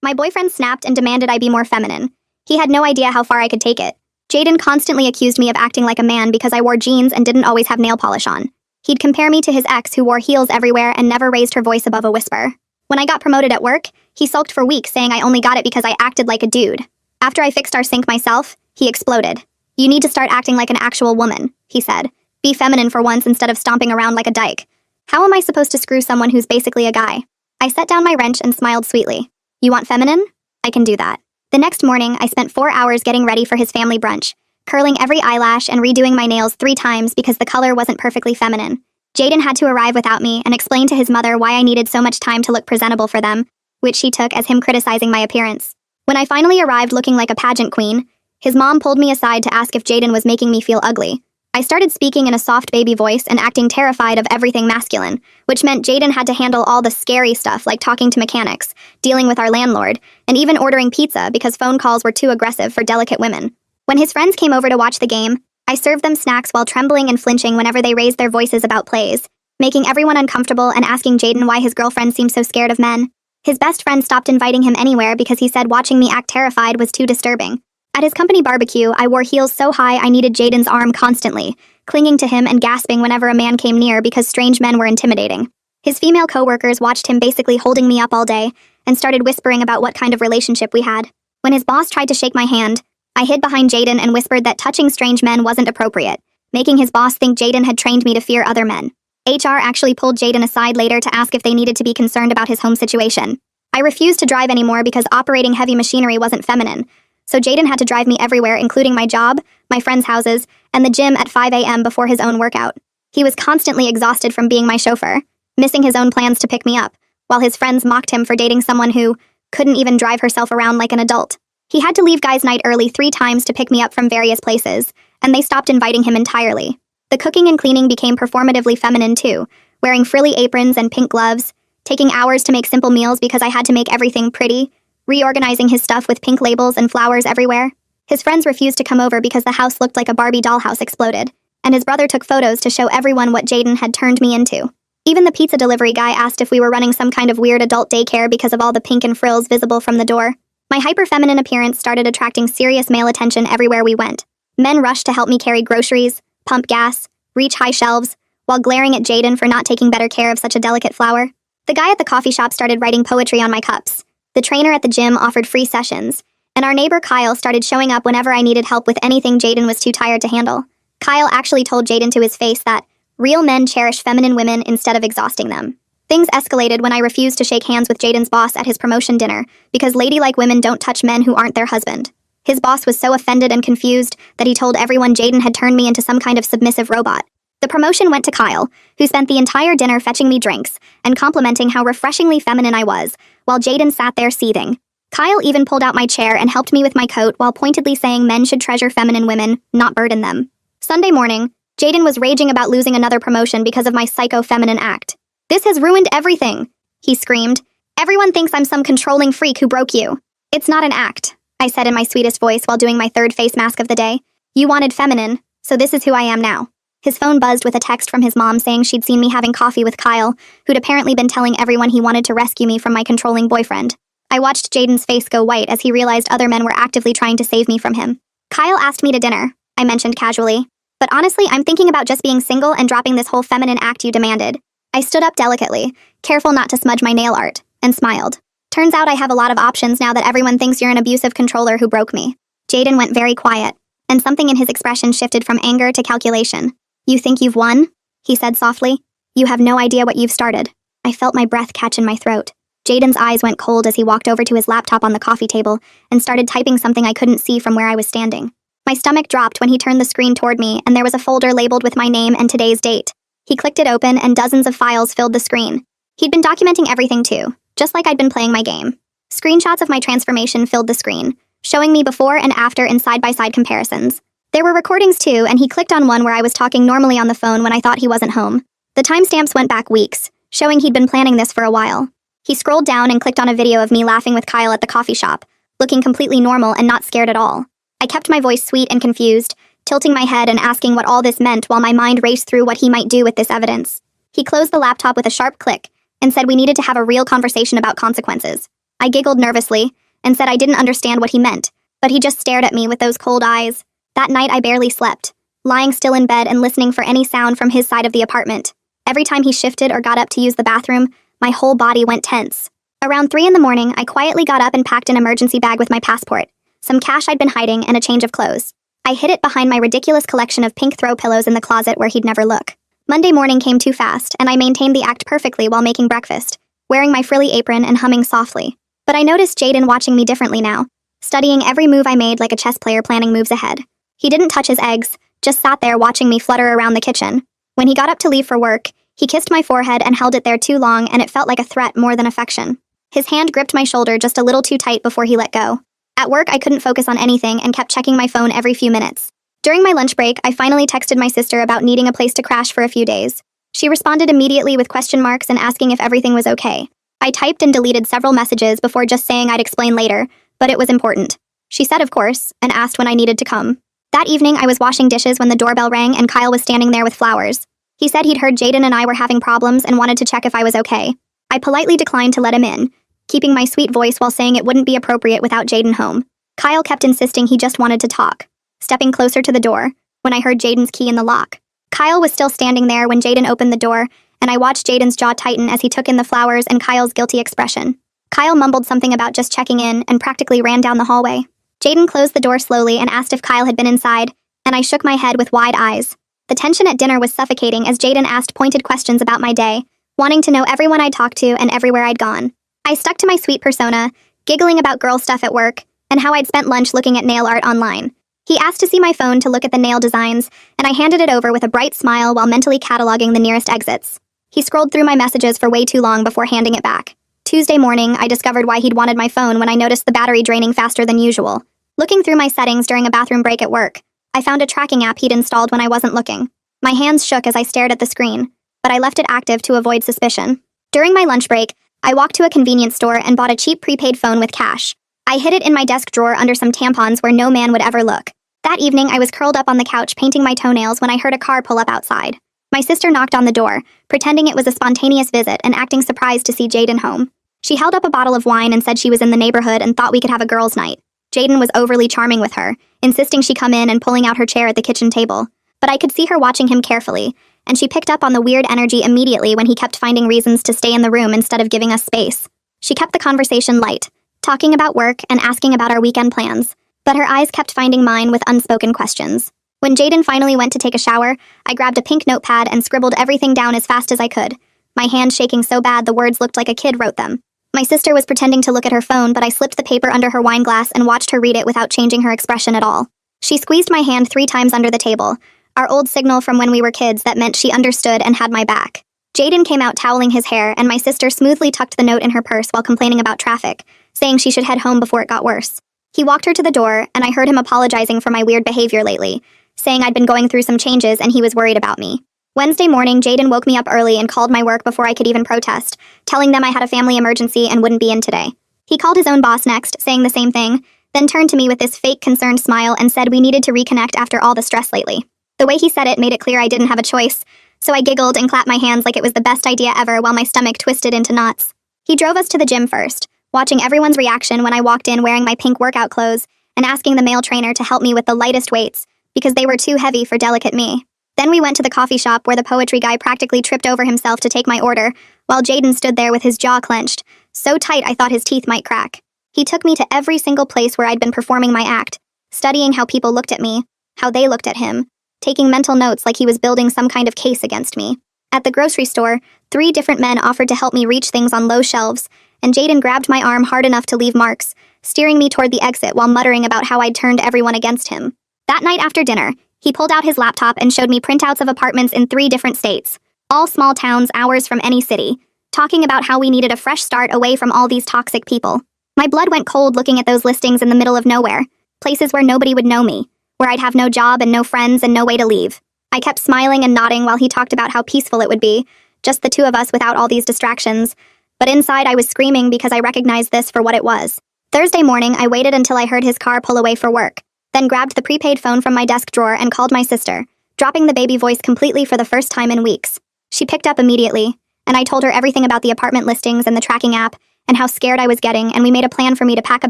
My boyfriend snapped and demanded I be more feminine. He had no idea how far I could take it. Jaden constantly accused me of acting like a man because I wore jeans and didn't always have nail polish on. He'd compare me to his ex who wore heels everywhere and never raised her voice above a whisper. When I got promoted at work, he sulked for weeks saying I only got it because I acted like a dude. After I fixed our sink myself, he exploded. "You need to start acting like an actual woman," he said. "Be feminine for once instead of stomping around like a dyke." How am I supposed to screw someone who's basically a guy? I set down my wrench and smiled sweetly. "You want feminine? I can do that." The next morning, I spent 4 hours getting ready for his family brunch, curling every eyelash and redoing my nails 3 times because the color wasn't perfectly feminine. Jaden had to arrive without me and explain to his mother why I needed so much time to look presentable for them, which she took as him criticizing my appearance. When I finally arrived looking like a pageant queen, his mom pulled me aside to ask if Jaden was making me feel ugly. I started speaking in a soft baby voice and acting terrified of everything masculine, which meant Jaden had to handle all the scary stuff like talking to mechanics, dealing with our landlord, and even ordering pizza because phone calls were too aggressive for delicate women. When his friends came over to watch the game, I served them snacks while trembling and flinching whenever they raised their voices about plays, making everyone uncomfortable and asking Jaden why his girlfriend seemed so scared of men. His best friend stopped inviting him anywhere because he said watching me act terrified was too disturbing. At his company barbecue, I wore heels so high I needed Jaden's arm constantly, clinging to him and gasping whenever a man came near because strange men were intimidating. His female coworkers watched him basically holding me up all day and started whispering about what kind of relationship we had. When his boss tried to shake my hand, I hid behind Jaden and whispered that touching strange men wasn't appropriate, making his boss think Jaden had trained me to fear other men. HR actually pulled Jaden aside later to ask if they needed to be concerned about his home situation. I refused to drive anymore because operating heavy machinery wasn't feminine, so Jaden had to drive me everywhere, including my job, my friends' houses, and the gym at 5 a.m. before his own workout. He was constantly exhausted from being my chauffeur, missing his own plans to pick me up, while his friends mocked him for dating someone who couldn't even drive herself around like an adult. He had to leave guys' night early 3 times to pick me up from various places, and they stopped inviting him entirely. The cooking and cleaning became performatively feminine too, wearing frilly aprons and pink gloves, taking hours to make simple meals because I had to make everything pretty, reorganizing his stuff with pink labels and flowers everywhere. His friends refused to come over because the house looked like a Barbie dollhouse exploded, and his brother took photos to show everyone what Jaden had turned me into. Even the pizza delivery guy asked if we were running some kind of weird adult daycare because of all the pink and frills visible from the door. My hyper-feminine appearance started attracting serious male attention everywhere we went. Men rushed to help me carry groceries, pump gas, reach high shelves, while glaring at Jaden for not taking better care of such a delicate flower. The guy at the coffee shop started writing poetry on my cups. The trainer at the gym offered free sessions, and our neighbor Kyle started showing up whenever I needed help with anything Jaden was too tired to handle. Kyle actually told Jaden to his face that real men cherish feminine women instead of exhausting them. Things escalated when I refused to shake hands with Jaden's boss at his promotion dinner because ladylike women don't touch men who aren't their husband. His boss was so offended and confused that he told everyone Jaden had turned me into some kind of submissive robot. The promotion went to Kyle, who spent the entire dinner fetching me drinks and complimenting how refreshingly feminine I was, while Jaden sat there seething. Kyle even pulled out my chair and helped me with my coat while pointedly saying men should treasure feminine women, not burden them. Sunday morning, Jaden was raging about losing another promotion because of my psycho-feminine act. "This has ruined everything," he screamed. "Everyone thinks I'm some controlling freak who broke you." "It's not an act," I said in my sweetest voice while doing my 3rd face mask of the day. "You wanted feminine, so this is who I am now." His phone buzzed with a text from his mom saying she'd seen me having coffee with Kyle, who'd apparently been telling everyone he wanted to rescue me from my controlling boyfriend. I watched Jaden's face go white as he realized other men were actively trying to save me from him. "Kyle asked me to dinner," I mentioned casually. "But honestly, I'm thinking about just being single and dropping this whole feminine act you demanded." I stood up delicately, careful not to smudge my nail art, and smiled. "Turns out I have a lot of options now that everyone thinks you're an abusive controller who broke me." Jaden went very quiet, and something in his expression shifted from anger to calculation. "You think you've won?" he said softly. "You have no idea what you've started." I felt my breath catch in my throat. Jaden's eyes went cold as he walked over to his laptop on the coffee table and started typing something I couldn't see from where I was standing. My stomach dropped when he turned the screen toward me and there was a folder labeled with my name and today's date. He clicked it open and dozens of files filled the screen. He'd been documenting everything too, just like I'd been playing my game. Screenshots of my transformation filled the screen, showing me before and after in side-by-side comparisons. There were recordings too, and he clicked on one where I was talking normally on the phone when I thought he wasn't home. The timestamps went back weeks, showing he'd been planning this for a while. He scrolled down and clicked on a video of me laughing with Kyle at the coffee shop, looking completely normal and not scared at all. I kept my voice sweet and confused, tilting my head and asking what all this meant while my mind raced through what he might do with this evidence. He closed the laptop with a sharp click and said we needed to have a real conversation about consequences. I giggled nervously and said I didn't understand what he meant, but he just stared at me with those cold eyes. That night I barely slept, lying still in bed and listening for any sound from his side of the apartment. Every time he shifted or got up to use the bathroom, my whole body went tense. Around 3 in the morning, I quietly got up and packed an emergency bag with my passport, some cash I'd been hiding, and a change of clothes. I hid it behind my ridiculous collection of pink throw pillows in the closet where he'd never look. Monday morning came too fast, and I maintained the act perfectly while making breakfast, wearing my frilly apron and humming softly. But I noticed Jaden watching me differently now, studying every move I made like a chess player planning moves ahead. He didn't touch his eggs, just sat there watching me flutter around the kitchen. When he got up to leave for work, he kissed my forehead and held it there too long, and it felt like a threat more than affection. His hand gripped my shoulder just a little too tight before he let go. At work, I couldn't focus on anything and kept checking my phone every few minutes. During my lunch break, I finally texted my sister about needing a place to crash for a few days. She responded immediately with question marks and asking if everything was okay. I typed and deleted several messages before just saying I'd explain later, but it was important. She said of course, and asked when I needed to come. That evening, I was washing dishes when the doorbell rang and Kyle was standing there with flowers. He said he'd heard Jaden and I were having problems and wanted to check if I was okay. I politely declined to let him in, keeping my sweet voice while saying it wouldn't be appropriate without Jaden home. Kyle kept insisting he just wanted to talk, stepping closer to the door when I heard Jaden's key in the lock. Kyle was still standing there when Jaden opened the door, and I watched Jaden's jaw tighten as he took in the flowers and Kyle's guilty expression. Kyle mumbled something about just checking in and practically ran down the hallway. Jaden closed the door slowly and asked if Kyle had been inside, and I shook my head with wide eyes. The tension at dinner was suffocating as Jaden asked pointed questions about my day, wanting to know everyone I'd talked to and everywhere I'd gone. I stuck to my sweet persona, giggling about girl stuff at work, and how I'd spent lunch looking at nail art online. He asked to see my phone to look at the nail designs, and I handed it over with a bright smile while mentally cataloging the nearest exits. He scrolled through my messages for way too long before handing it back. Tuesday morning, I discovered why he'd wanted my phone when I noticed the battery draining faster than usual. Looking through my settings during a bathroom break at work, I found a tracking app he'd installed when I wasn't looking. My hands shook as I stared at the screen, but I left it active to avoid suspicion. During my lunch break, I walked to a convenience store and bought a cheap prepaid phone with cash. I hid it in my desk drawer under some tampons where no man would ever look. That evening, I was curled up on the couch painting my toenails when I heard a car pull up outside. My sister knocked on the door, pretending it was a spontaneous visit and acting surprised to see Jaden home. She held up a bottle of wine and said she was in the neighborhood and thought we could have a girls' night. Jaden was overly charming with her, insisting she come in and pulling out her chair at the kitchen table. But I could see her watching him carefully, and she picked up on the weird energy immediately when he kept finding reasons to stay in the room instead of giving us space. She kept the conversation light, talking about work and asking about our weekend plans, but her eyes kept finding mine with unspoken questions. When Jaden finally went to take a shower, I grabbed a pink notepad and scribbled everything down as fast as I could, my hand shaking so bad the words looked like a kid wrote them. My sister was pretending to look at her phone, but I slipped the paper under her wine glass and watched her read it without changing her expression at all. She squeezed my hand 3 times under the table, our old signal from when we were kids that meant she understood and had my back. Jaden came out toweling his hair, and my sister smoothly tucked the note in her purse while complaining about traffic, saying she should head home before it got worse. He walked her to the door, and I heard him apologizing for my weird behavior lately, saying I'd been going through some changes and he was worried about me. Wednesday morning, Jaden woke me up early and called my work before I could even protest, telling them I had a family emergency and wouldn't be in today. He called his own boss next, saying the same thing, then turned to me with this fake concerned smile and said we needed to reconnect after all the stress lately. The way he said it made it clear I didn't have a choice, so I giggled and clapped my hands like it was the best idea ever while my stomach twisted into knots. He drove us to the gym first, watching everyone's reaction when I walked in wearing my pink workout clothes and asking the male trainer to help me with the lightest weights because they were too heavy for delicate me. Then we went to the coffee shop where the poetry guy practically tripped over himself to take my order, while Jaden stood there with his jaw clenched, so tight I thought his teeth might crack. He took me to every single place where I'd been performing my act, studying how people looked at me, how they looked at him, taking mental notes like he was building some kind of case against me. At the grocery store, 3 different men offered to help me reach things on low shelves, and Jaden grabbed my arm hard enough to leave marks, steering me toward the exit while muttering about how I'd turned everyone against him. That night after dinner, he pulled out his laptop and showed me printouts of apartments in 3 different states, all small towns hours from any city, talking about how we needed a fresh start away from all these toxic people. My blood went cold looking at those listings in the middle of nowhere, places where nobody would know me, where I'd have no job and no friends and no way to leave. I kept smiling and nodding while he talked about how peaceful it would be, just the 2 of us without all these distractions, but inside I was screaming because I recognized this for what it was. Thursday morning, I waited until I heard his car pull away for work, then grabbed the prepaid phone from my desk drawer and called my sister, dropping the baby voice completely for the first time in weeks. She picked up immediately, and I told her everything about the apartment listings and the tracking app, and how scared I was getting, and we made a plan for me to pack a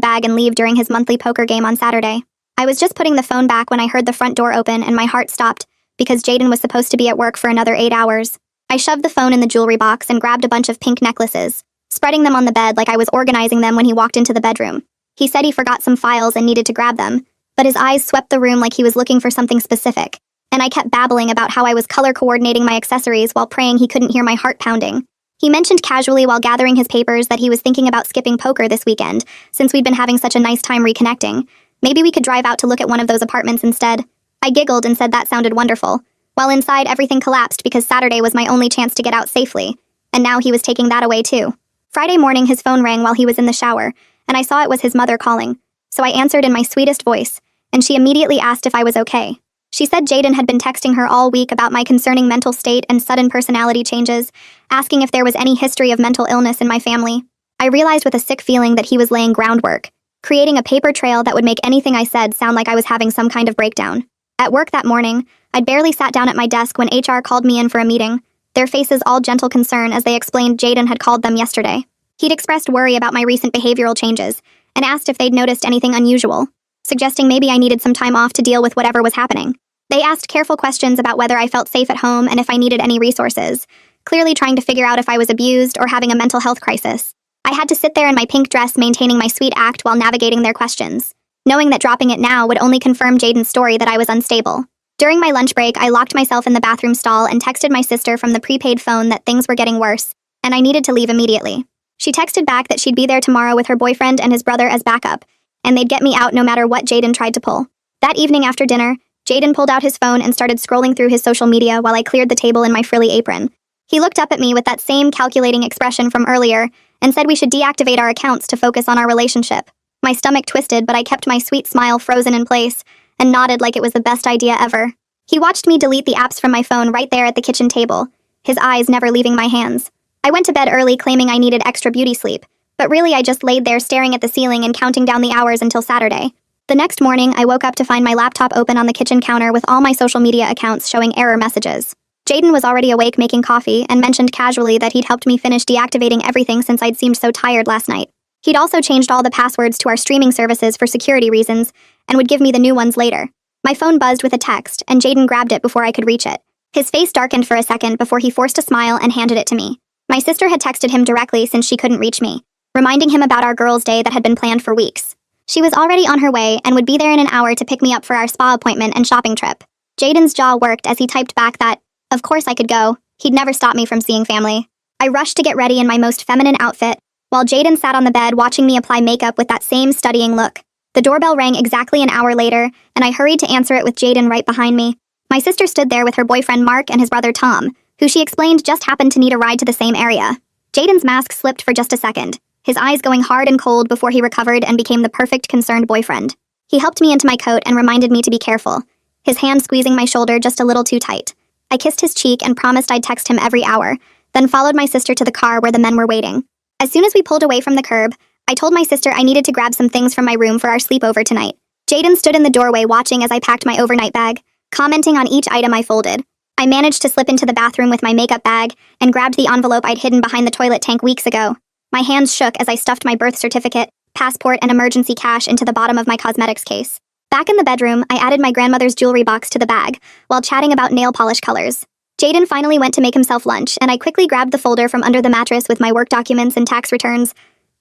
bag and leave during his monthly poker game on Saturday. I was just putting the phone back when I heard the front door open and my heart stopped because Jaden was supposed to be at work for another 8 hours. I shoved the phone in the jewelry box and grabbed a bunch of pink necklaces, spreading them on the bed like I was organizing them when he walked into the bedroom. He said he forgot some files and needed to grab them, but his eyes swept the room like he was looking for something specific, and I kept babbling about how I was color coordinating my accessories while praying he couldn't hear my heart pounding. He mentioned casually while gathering his papers that he was thinking about skipping poker this weekend, since we'd been having such a nice time reconnecting. Maybe we could drive out to look at one of those apartments instead. I giggled and said that sounded wonderful, while inside everything collapsed because Saturday was my only chance to get out safely, and now he was taking that away too. Friday morning his phone rang while he was in the shower, and I saw it was his mother calling, so I answered in my sweetest voice, and she immediately asked if I was okay. She said Jaden had been texting her all week about my concerning mental state and sudden personality changes, asking if there was any history of mental illness in my family. I realized with a sick feeling that he was laying groundwork, creating a paper trail that would make anything I said sound like I was having some kind of breakdown. At work that morning, I'd barely sat down at my desk when HR called me in for a meeting, their faces all gentle concern as they explained Jaden had called them yesterday. He'd expressed worry about my recent behavioral changes and asked if they'd noticed anything unusual, suggesting maybe I needed some time off to deal with whatever was happening. They asked careful questions about whether I felt safe at home and if I needed any resources, clearly trying to figure out if I was abused or having a mental health crisis. I had to sit there in my pink dress maintaining my sweet act while navigating their questions, knowing that dropping it now would only confirm Jaden's story that I was unstable. During my lunch break, I locked myself in the bathroom stall and texted my sister from the prepaid phone that things were getting worse, and I needed to leave immediately. She texted back that she'd be there tomorrow with her boyfriend and his brother as backup, and they'd get me out no matter what Jaden tried to pull. That evening after dinner, Jaden pulled out his phone and started scrolling through his social media while I cleared the table in my frilly apron. He looked up at me with that same calculating expression from earlier and said we should deactivate our accounts to focus on our relationship. My stomach twisted, but I kept my sweet smile frozen in place and nodded like it was the best idea ever. He watched me delete the apps from my phone right there at the kitchen table, his eyes never leaving my hands. I went to bed early claiming I needed extra beauty sleep, but really I just laid there staring at the ceiling and counting down the hours until Saturday. The next morning, I woke up to find my laptop open on the kitchen counter with all my social media accounts showing error messages. Jaden was already awake making coffee and mentioned casually that he'd helped me finish deactivating everything since I'd seemed so tired last night. He'd also changed all the passwords to our streaming services for security reasons and would give me the new ones later. My phone buzzed with a text, and Jaden grabbed it before I could reach it. His face darkened for a second before he forced a smile and handed it to me. My sister had texted him directly since she couldn't reach me, reminding him about our girls' day that had been planned for weeks. She was already on her way and would be there in an hour to pick me up for our spa appointment and shopping trip. Jaden's jaw worked as he typed back that, of course I could go, he'd never stop me from seeing family. I rushed to get ready in my most feminine outfit, while Jaden sat on the bed watching me apply makeup with that same studying look. The doorbell rang exactly an hour later, and I hurried to answer it with Jaden right behind me. My sister stood there with her boyfriend Mark and his brother Tom, who she explained just happened to need a ride to the same area. Jaden's mask slipped for just a second, his eyes going hard and cold before he recovered and became the perfect concerned boyfriend. He helped me into my coat and reminded me to be careful, his hand squeezing my shoulder just a little too tight. I kissed his cheek and promised I'd text him every hour, then followed my sister to the car where the men were waiting. As soon as we pulled away from the curb, I told my sister I needed to grab some things from my room for our sleepover tonight. Jaden stood in the doorway watching as I packed my overnight bag, commenting on each item I folded. I managed to slip into the bathroom with my makeup bag and grabbed the envelope I'd hidden behind the toilet tank weeks ago. My hands shook as I stuffed my birth certificate, passport, and emergency cash into the bottom of my cosmetics case. Back in the bedroom, I added my grandmother's jewelry box to the bag, while chatting about nail polish colors. Jaden finally went to make himself lunch, and I quickly grabbed the folder from under the mattress with my work documents and tax returns.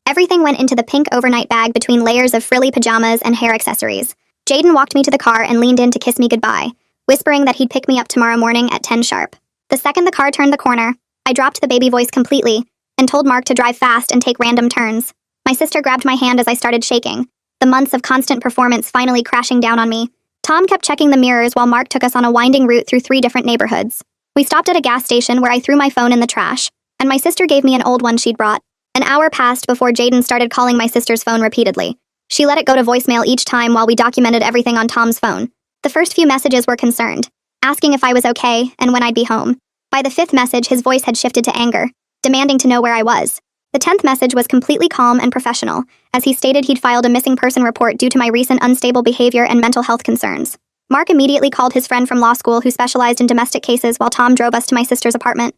Everything went into the pink overnight bag between layers of frilly pajamas and hair accessories. Jaden walked me to the car and leaned in to kiss me goodbye, whispering that he'd pick me up tomorrow morning at 10 sharp. The second the car turned the corner, I dropped the baby voice completely and told Mark to drive fast and take random turns. My sister grabbed my hand as I started shaking, the months of constant performance finally crashing down on me. Tom kept checking the mirrors while Mark took us on a winding route through 3 different neighborhoods. We stopped at a gas station where I threw my phone in the trash, and my sister gave me an old one she'd brought. An hour passed before Jaden started calling my sister's phone repeatedly. She let it go to voicemail each time while we documented everything on Tom's phone. The first few messages were concerned, asking if I was okay and when I'd be home. By the 5th message, his voice had shifted to anger, demanding to know where I was. The 10th message was completely calm and professional, as he stated he'd filed a missing person report due to my recent unstable behavior and mental health concerns. Mark immediately called his friend from law school who specialized in domestic cases while Tom drove us to my sister's apartment.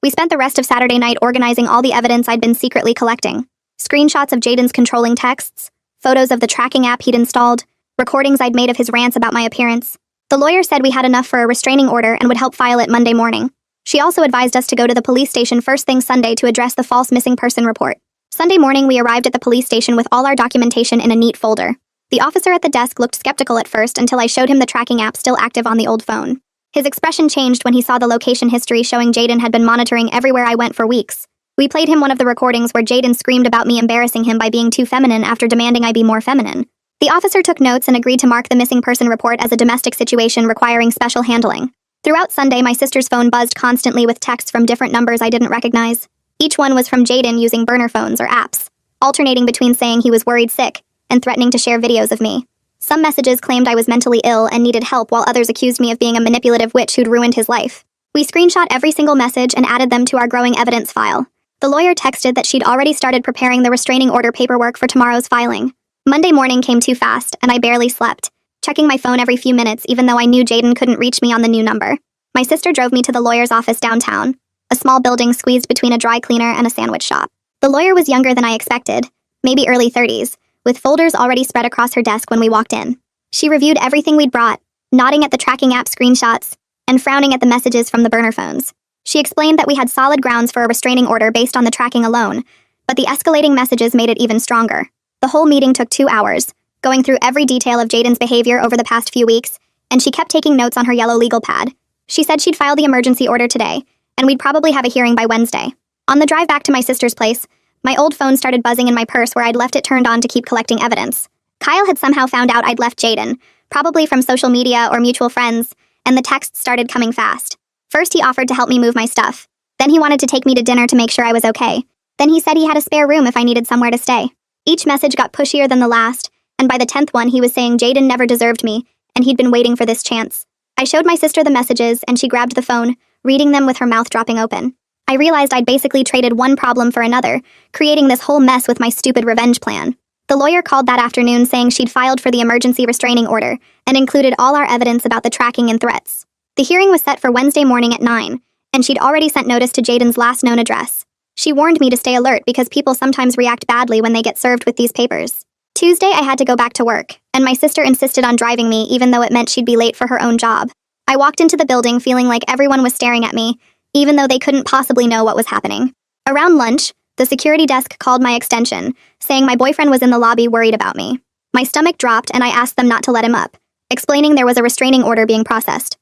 We spent the rest of Saturday night organizing all the evidence I'd been secretly collecting. Screenshots of Jaden's controlling texts, photos of the tracking app he'd installed, recordings I'd made of his rants about my appearance. The lawyer said we had enough for a restraining order and would help file it Monday morning. She also advised us to go to the police station first thing Sunday to address the false missing person report. Sunday morning, we arrived at the police station with all our documentation in a neat folder. The officer at the desk looked skeptical at first until I showed him the tracking app still active on the old phone. His expression changed when he saw the location history showing Jaden had been monitoring everywhere I went for weeks. We played him one of the recordings where Jaden screamed about me embarrassing him by being too feminine after demanding I be more feminine. The officer took notes and agreed to mark the missing person report as a domestic situation requiring special handling. Throughout Sunday, my sister's phone buzzed constantly with texts from different numbers I didn't recognize. Each one was from Jaden using burner phones or apps, alternating between saying he was worried sick and threatening to share videos of me. Some messages claimed I was mentally ill and needed help, while others accused me of being a manipulative witch who'd ruined his life. We screenshot every single message and added them to our growing evidence file. The lawyer texted that she'd already started preparing the restraining order paperwork for tomorrow's filing. Monday morning came too fast, and I barely slept, checking my phone every few minutes even though I knew Jaden couldn't reach me on the new number. My sister drove me to the lawyer's office downtown, a small building squeezed between a dry cleaner and a sandwich shop. The lawyer was younger than I expected, maybe early 30s, with folders already spread across her desk when we walked in. She reviewed everything we'd brought, nodding at the tracking app screenshots and frowning at the messages from the burner phones. She explained that we had solid grounds for a restraining order based on the tracking alone, but the escalating messages made it even stronger. The whole meeting took 2 hours, going through every detail of Jaden's behavior over the past few weeks, and she kept taking notes on her yellow legal pad. She said she'd file the emergency order today, and we'd probably have a hearing by Wednesday. On the drive back to my sister's place, my old phone started buzzing in my purse where I'd left it turned on to keep collecting evidence. Kyle had somehow found out I'd left Jaden, probably from social media or mutual friends, and the texts started coming fast. First, he offered to help me move my stuff. Then he wanted to take me to dinner to make sure I was okay. Then he said he had a spare room if I needed somewhere to stay. Each message got pushier than the last, and by the 10th one, he was saying Jaden never deserved me, and he'd been waiting for this chance. I showed my sister the messages, and she grabbed the phone, reading them with her mouth dropping open. I realized I'd basically traded one problem for another, creating this whole mess with my stupid revenge plan. The lawyer called that afternoon saying she'd filed for the emergency restraining order and included all our evidence about the tracking and threats. The hearing was set for Wednesday morning at 9, and she'd already sent notice to Jaden's last known address. She warned me to stay alert because people sometimes react badly when they get served with these papers. Tuesday, I had to go back to work, and my sister insisted on driving me even though it meant she'd be late for her own job. I walked into the building feeling like everyone was staring at me, even though they couldn't possibly know what was happening. Around lunch, the security desk called my extension, saying my boyfriend was in the lobby worried about me. My stomach dropped and I asked them not to let him up, explaining there was a restraining order being processed.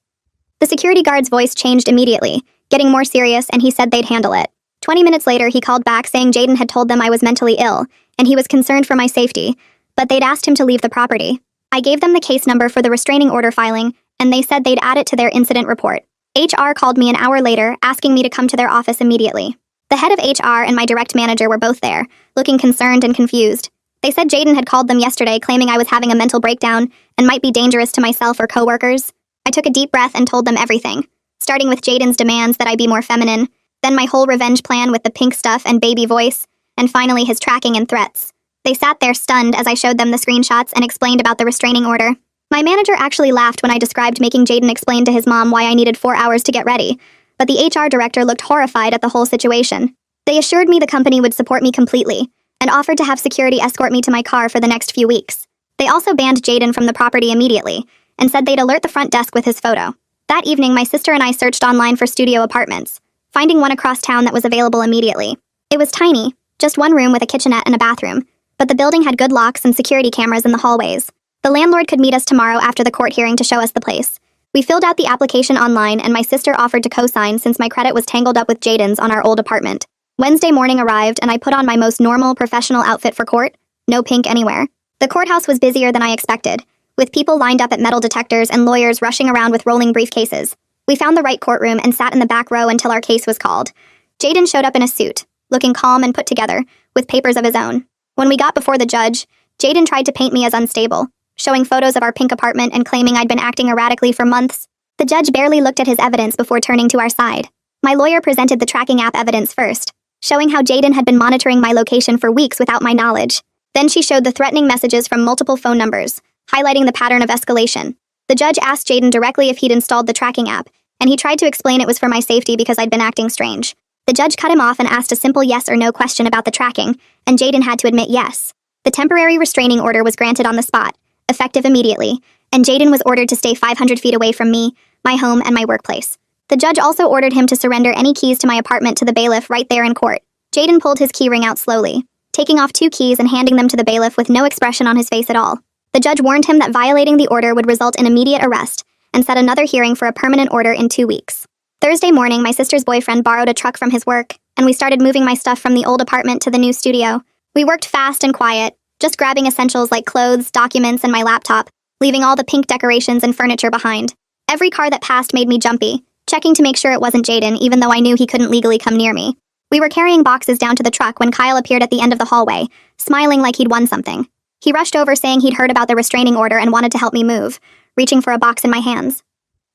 The security guard's voice changed immediately, getting more serious, and he said they'd handle it. 20 minutes later, he called back saying Jaden had told them I was mentally ill, and he was concerned for my safety, but they'd asked him to leave the property. I gave them the case number for the restraining order filing, and they said they'd add it to their incident report. HR called me an hour later, asking me to come to their office immediately. The head of HR and my direct manager were both there, looking concerned and confused. They said Jaden had called them yesterday claiming I was having a mental breakdown and might be dangerous to myself or coworkers. I took a deep breath and told them everything, starting with Jaden's demands that I be more feminine, then my whole revenge plan with the pink stuff and baby voice, and finally his tracking and threats. They sat there stunned as I showed them the screenshots and explained about the restraining order. My manager actually laughed when I described making Jaden explain to his mom why I needed 4 hours to get ready, but the HR director looked horrified at the whole situation. They assured me the company would support me completely, and offered to have security escort me to my car for the next few weeks. They also banned Jaden from the property immediately, and said they'd alert the front desk with his photo. That evening, my sister and I searched online for studio apartments, finding one across town that was available immediately. It was tiny, just one room with a kitchenette and a bathroom, but the building had good locks and security cameras in the hallways. The landlord could meet us tomorrow after the court hearing to show us the place. We filled out the application online, and my sister offered to co-sign since my credit was tangled up with Jaden's on our old apartment. Wednesday morning arrived, and I put on my most normal professional outfit for court, no pink anywhere. The courthouse was busier than I expected, with people lined up at metal detectors and lawyers rushing around with rolling briefcases. We found the right courtroom and sat in the back row until our case was called. Jaden showed up in a suit, looking calm and put together, with papers of his own. When we got before the judge, Jaden tried to paint me as unstable, showing photos of our pink apartment and claiming I'd been acting erratically for months. The judge barely looked at his evidence before turning to our side. My lawyer presented the tracking app evidence first, showing how Jaden had been monitoring my location for weeks without my knowledge. Then she showed the threatening messages from multiple phone numbers, highlighting the pattern of escalation. The judge asked Jaden directly if he'd installed the tracking app, and he tried to explain it was for my safety because I'd been acting strange. The judge cut him off and asked a simple yes or no question about the tracking, and Jaden had to admit yes. The temporary restraining order was granted on the spot, effective immediately, and Jaden was ordered to stay 500 feet away from me, my home, and my workplace. The judge also ordered him to surrender any keys to my apartment to the bailiff right there in court. Jaden pulled his key ring out slowly, taking off 2 keys and handing them to the bailiff with no expression on his face at all. The judge warned him that violating the order would result in immediate arrest, and set another hearing for a permanent order in 2 weeks. Thursday morning, my sister's boyfriend borrowed a truck from his work, and we started moving my stuff from the old apartment to the new studio. We worked fast and quiet, just grabbing essentials like clothes, documents, and my laptop, leaving all the pink decorations and furniture behind. Every car that passed made me jumpy, checking to make sure it wasn't Jaden, even though I knew he couldn't legally come near me. We were carrying boxes down to the truck when Kyle appeared at the end of the hallway, smiling like he'd won something. He rushed over saying he'd heard about the restraining order and wanted to help me move, reaching for a box in my hands.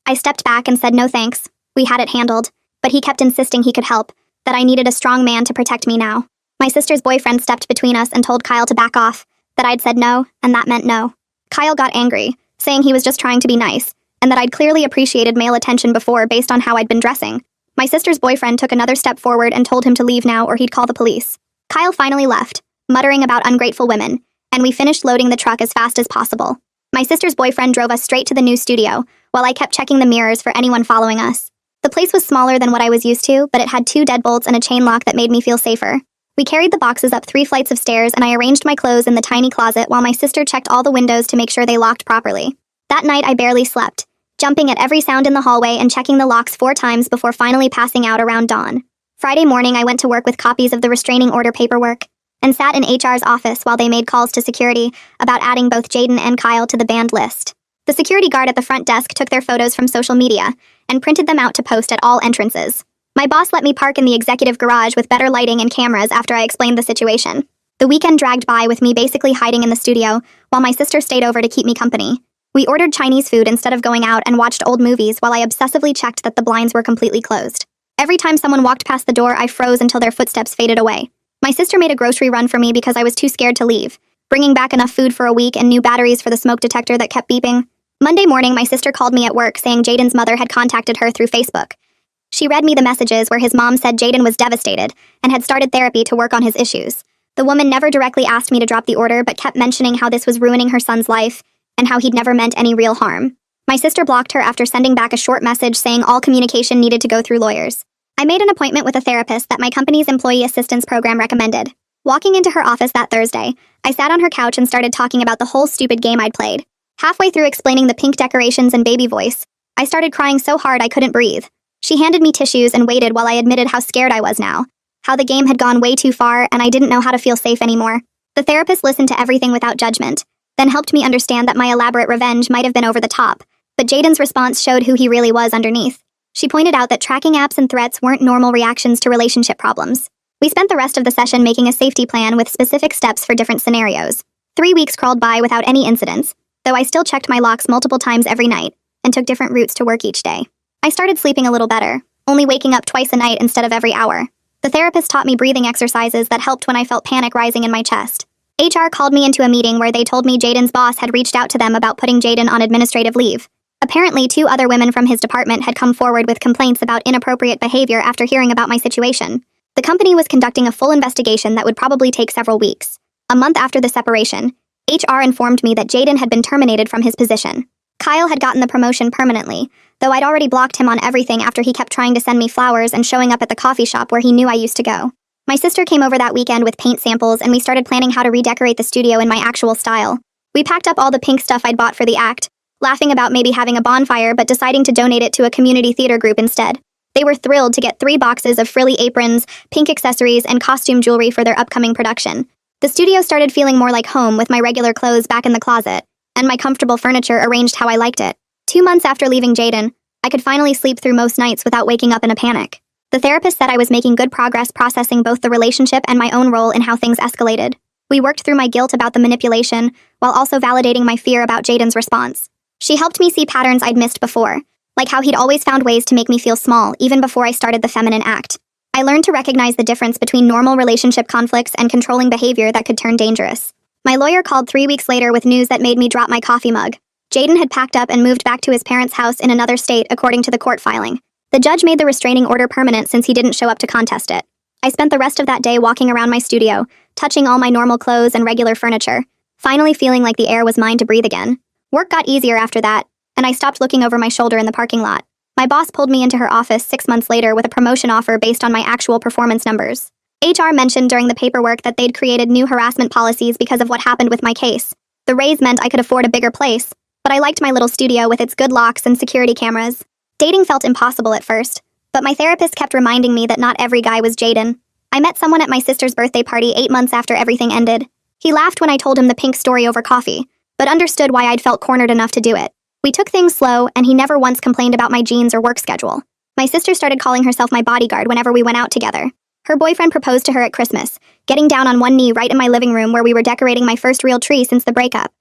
I stepped back and said no thanks. We had it handled, but he kept insisting he could help, that I needed a strong man to protect me now. My sister's boyfriend stepped between us and told Kyle to back off, that I'd said no, and that meant no. Kyle got angry, saying he was just trying to be nice, and that I'd clearly appreciated male attention before based on how I'd been dressing. My sister's boyfriend took another step forward and told him to leave now or he'd call the police. Kyle finally left, muttering about ungrateful women, and we finished loading the truck as fast as possible. My sister's boyfriend drove us straight to the new studio, while I kept checking the mirrors for anyone following us. The place was smaller than what I was used to, but it had 2 deadbolts and a chain lock that made me feel safer. We carried the boxes up 3 flights of stairs and I arranged my clothes in the tiny closet while my sister checked all the windows to make sure they locked properly. That night I barely slept, jumping at every sound in the hallway and checking the locks 4 times before finally passing out around dawn. Friday morning I went to work with copies of the restraining order paperwork, and sat in HR's office while they made calls to security about adding both Jaden and Kyle to the banned list. The security guard at the front desk took their photos from social media and printed them out to post at all entrances. My boss let me park in the executive garage with better lighting and cameras after I explained the situation. The weekend dragged by with me basically hiding in the studio, while my sister stayed over to keep me company. We ordered Chinese food instead of going out and watched old movies while I obsessively checked that the blinds were completely closed. Every time someone walked past the door, I froze until their footsteps faded away. My sister made a grocery run for me because I was too scared to leave, bringing back enough food for a week and new batteries for the smoke detector that kept beeping. Monday morning, my sister called me at work saying Jaden's mother had contacted her through Facebook. She read me the messages where his mom said Jaden was devastated and had started therapy to work on his issues. The woman never directly asked me to drop the order but kept mentioning how this was ruining her son's life and how he'd never meant any real harm. My sister blocked her after sending back a short message saying all communication needed to go through lawyers. I made an appointment with a therapist that my company's employee assistance program recommended. Walking into her office that Thursday, I sat on her couch and started talking about the whole stupid game I'd played. Halfway through explaining the pink decorations and baby voice, I started crying so hard I couldn't breathe. She handed me tissues and waited while I admitted how scared I was now, how the game had gone way too far and I didn't know how to feel safe anymore. The therapist listened to everything without judgment, then helped me understand that my elaborate revenge might have been over the top, but Jaden's response showed who he really was underneath. She pointed out that tracking apps and threats weren't normal reactions to relationship problems. We spent the rest of the session making a safety plan with specific steps for different scenarios. 3 weeks crawled by without any incidents, though I still checked my locks multiple times every night and took different routes to work each day. I started sleeping a little better, only waking up twice a night instead of every hour. The therapist taught me breathing exercises that helped when I felt panic rising in my chest. HR called me into a meeting where they told me Jaden's boss had reached out to them about putting Jaden on administrative leave. Apparently, 2 other women from his department had come forward with complaints about inappropriate behavior after hearing about my situation. The company was conducting a full investigation that would probably take several weeks. A month after the separation, HR informed me that Jaden had been terminated from his position. Kyle had gotten the promotion permanently, though I'd already blocked him on everything after he kept trying to send me flowers and showing up at the coffee shop where he knew I used to go. My sister came over that weekend with paint samples and we started planning how to redecorate the studio in my actual style. We packed up all the pink stuff I'd bought for the act, laughing about maybe having a bonfire but deciding to donate it to a community theater group instead. They were thrilled to get 3 boxes of frilly aprons, pink accessories, and costume jewelry for their upcoming production. The studio started feeling more like home with my regular clothes back in the closet, and my comfortable furniture arranged how I liked it. 2 months after leaving Jaden, I could finally sleep through most nights without waking up in a panic. The therapist said I was making good progress processing both the relationship and my own role in how things escalated. We worked through my guilt about the manipulation, while also validating my fear about Jaden's response. She helped me see patterns I'd missed before, like how he'd always found ways to make me feel small even before I started the feminine act. I learned to recognize the difference between normal relationship conflicts and controlling behavior that could turn dangerous. My lawyer called 3 weeks later with news that made me drop my coffee mug. Jaden had packed up and moved back to his parents' house in another state according to the court filing. The judge made the restraining order permanent since he didn't show up to contest it. I spent the rest of that day walking around my studio, touching all my normal clothes and regular furniture, finally feeling like the air was mine to breathe again. Work got easier after that, and I stopped looking over my shoulder in the parking lot. My boss pulled me into her office 6 months later with a promotion offer based on my actual performance numbers. HR mentioned during the paperwork that they'd created new harassment policies because of what happened with my case. The raise meant I could afford a bigger place, but I liked my little studio with its good locks and security cameras. Dating felt impossible at first, but my therapist kept reminding me that not every guy was Jaden. I met someone at my sister's birthday party 8 months after everything ended. He laughed when I told him the pink story over coffee, but understood why I'd felt cornered enough to do it. We took things slow, and he never once complained about my jeans or work schedule. My sister started calling herself my bodyguard whenever we went out together. Her boyfriend proposed to her at Christmas, getting down on one knee right in my living room where we were decorating my first real tree since the breakup.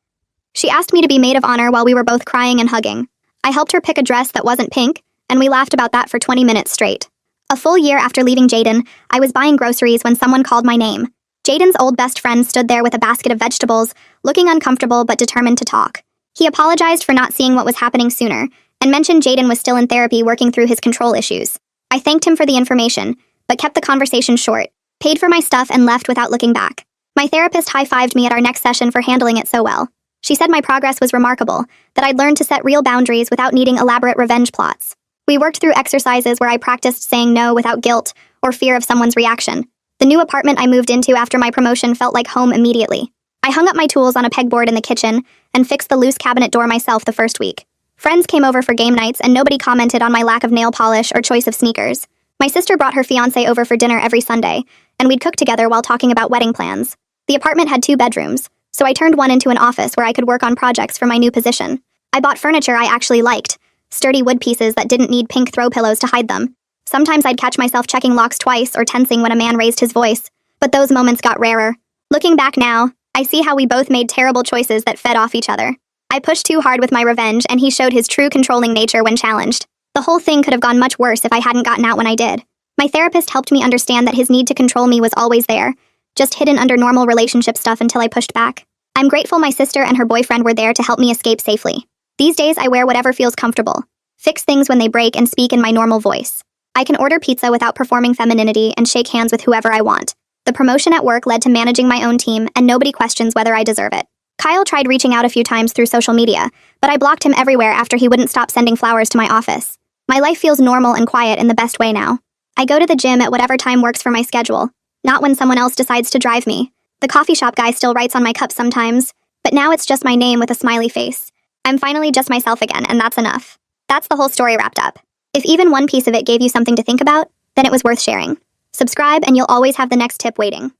She asked me to be maid of honor while we were both crying and hugging. I helped her pick a dress that wasn't pink, and we laughed about that for 20 minutes straight. A full year after leaving Jaden, I was buying groceries when someone called my name. Jaden's old best friend stood there with a basket of vegetables, looking uncomfortable but determined to talk. He apologized for not seeing what was happening sooner, and mentioned Jaden was still in therapy working through his control issues. I thanked him for the information, but kept the conversation short, paid for my stuff, and left without looking back. My therapist high-fived me at our next session for handling it so well. She said my progress was remarkable, that I'd learned to set real boundaries without needing elaborate revenge plots. We worked through exercises where I practiced saying no without guilt or fear of someone's reaction. The new apartment I moved into after my promotion felt like home immediately. I hung up my tools on a pegboard in the kitchen and fixed the loose cabinet door myself the first week. Friends came over for game nights and nobody commented on my lack of nail polish or choice of sneakers. My sister brought her fiancé over for dinner every Sunday, and we'd cook together while talking about wedding plans. The apartment had 2 bedrooms, so I turned one into an office where I could work on projects for my new position. I bought furniture I actually liked, sturdy wood pieces that didn't need pink throw pillows to hide them. Sometimes I'd catch myself checking locks twice or tensing when a man raised his voice, but those moments got rarer. Looking back now, I see how we both made terrible choices that fed off each other. I pushed too hard with my revenge, and he showed his true controlling nature when challenged. The whole thing could have gone much worse if I hadn't gotten out when I did. My therapist helped me understand that his need to control me was always there, just hidden under normal relationship stuff until I pushed back. I'm grateful my sister and her boyfriend were there to help me escape safely. These days, I wear whatever feels comfortable, fix things when they break, and speak in my normal voice. I can order pizza without performing femininity and shake hands with whoever I want. The promotion at work led to managing my own team, and nobody questions whether I deserve it. Kyle tried reaching out a few times through social media, but I blocked him everywhere after he wouldn't stop sending flowers to my office. My life feels normal and quiet in the best way now. I go to the gym at whatever time works for my schedule, not when someone else decides to drive me. The coffee shop guy still writes on my cup sometimes, but now it's just my name with a smiley face. I'm finally just myself again, and that's enough. That's the whole story wrapped up. If even one piece of it gave you something to think about, then it was worth sharing. Subscribe and you'll always have the next tip waiting.